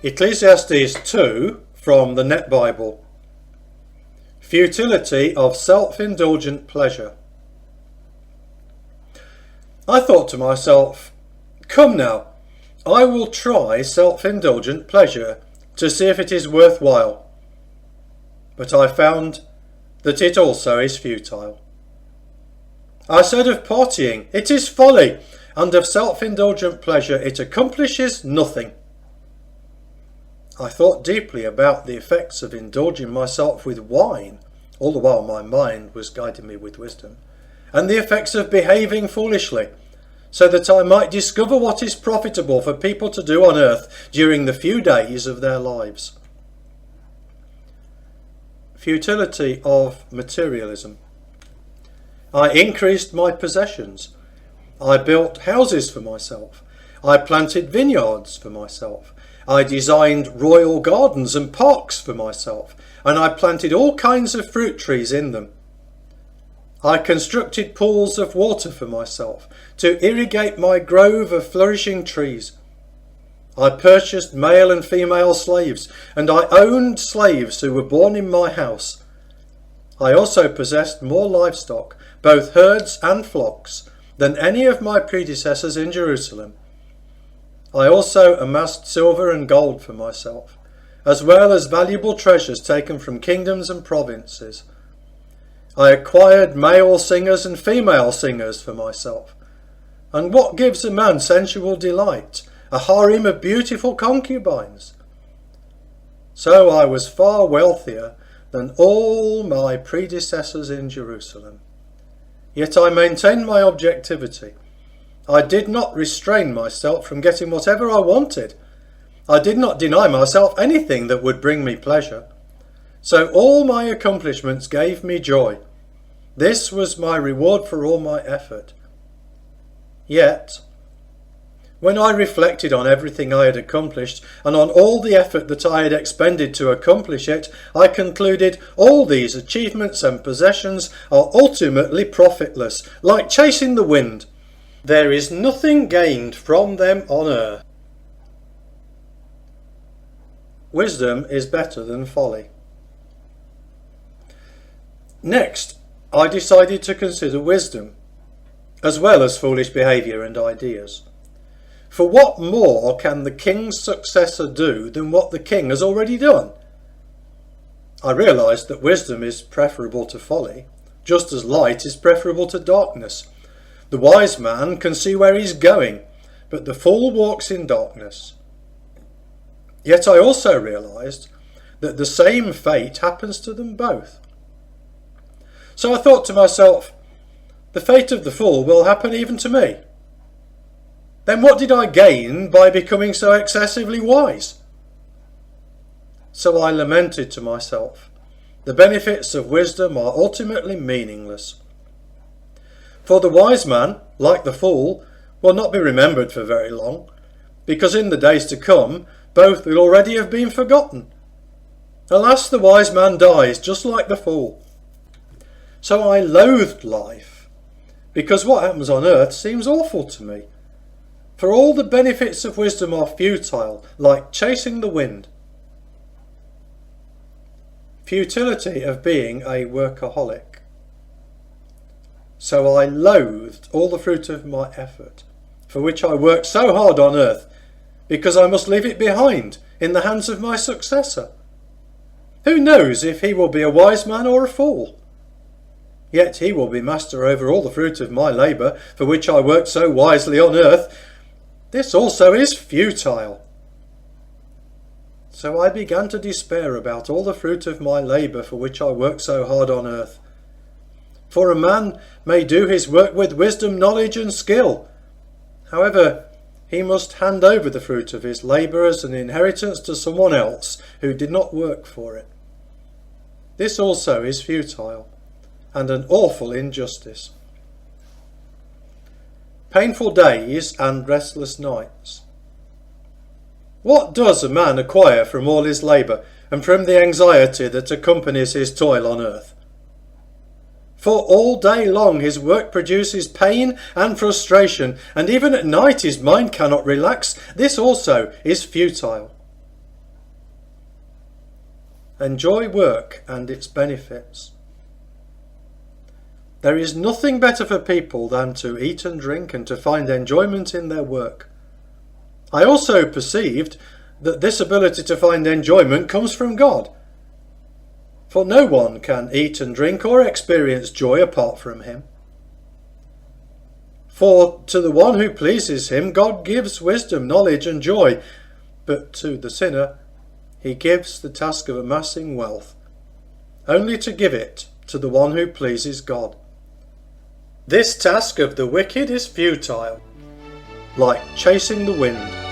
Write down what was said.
Ecclesiastes 2 from the Net Bible. Futility of Self-Indulgent Pleasure. I thought to myself, come now, I will try self-indulgent pleasure to see if it is worthwhile. But I found that it also is futile. I said of partying, it is folly, and of self-indulgent pleasure it accomplishes nothing. I thought deeply about the effects of indulging myself with wine, all the while my mind was guiding me with wisdom, and the effects of behaving foolishly, so that I might discover what is profitable for people to do on earth during the few days of their lives. Futility of Materialism. I increased my possessions. I built houses for myself. I planted vineyards for myself. I designed royal gardens and parks for myself, and I planted all kinds of fruit trees in them. I constructed pools of water for myself to irrigate my grove of flourishing trees. I purchased male and female slaves, and I owned slaves who were born in my house. I also possessed more livestock, both herds and flocks, than any of my predecessors in Jerusalem. I also amassed silver and gold for myself, as well as valuable treasures taken from kingdoms and provinces. I acquired male singers and female singers for myself. And what gives a man sensual delight? A harem of beautiful concubines. So I was far wealthier than all my predecessors in Jerusalem. Yet I maintained my objectivity. I did not restrain myself from getting whatever I wanted. I did not deny myself anything that would bring me pleasure. So all my accomplishments gave me joy. This was my reward for all my effort. Yet, when I reflected on everything I had accomplished and on all the effort that I had expended to accomplish it, I concluded all these achievements and possessions are ultimately profitless, like chasing the wind. There is nothing gained from them on earth. Wisdom is better than folly. Next, I decided to consider wisdom, as well as foolish behaviour and ideas. For what more can the king's successor do than what the king has already done? I realised that wisdom is preferable to folly, just as light is preferable to darkness. The wise man can see where he's going, but the fool walks in darkness. Yet I also realised that the same fate happens to them both. So I thought to myself, the fate of the fool will happen even to me. Then what did I gain by becoming so excessively wise? So I lamented to myself, the benefits of wisdom are ultimately meaningless. For the wise man, like the fool, will not be remembered for very long, because in the days to come both will already have been forgotten. Alas, the wise man dies just like the fool. So I loathed life, because what happens on earth seems awful to me. For all the benefits of wisdom are futile, like chasing the wind. Futility of being a workaholic. So I loathed all the fruit of my effort, for which I worked so hard on earth, because I must leave it behind in the hands of my successor. Who knows if he will be a wise man or a fool? Yet he will be master over all the fruit of my labour, for which I worked so wisely on earth. This also is futile. So I began to despair about all the fruit of my labour, for which I worked so hard on earth. For a man may do his work with wisdom, knowledge and skill. However, he must hand over the fruit of his labour as an inheritance to someone else who did not work for it. This also is futile, and an awful injustice. Painful days and restless nights. What does a man acquire from all his labour and from the anxiety that accompanies his toil on earth? For all day long his work produces pain and frustration, and even at night his mind cannot relax. This also is futile. enjoy work and its benefits. There is nothing better for people than to eat and drink and to find enjoyment in their work. I also perceived that this ability to find enjoyment comes from God. For no one can eat and drink or experience joy apart from him. For to the one who pleases him, God gives wisdom, knowledge and joy, but to the sinner he gives the task of amassing wealth, only to give it to the one who pleases God. This task of the wicked is futile, like chasing the wind.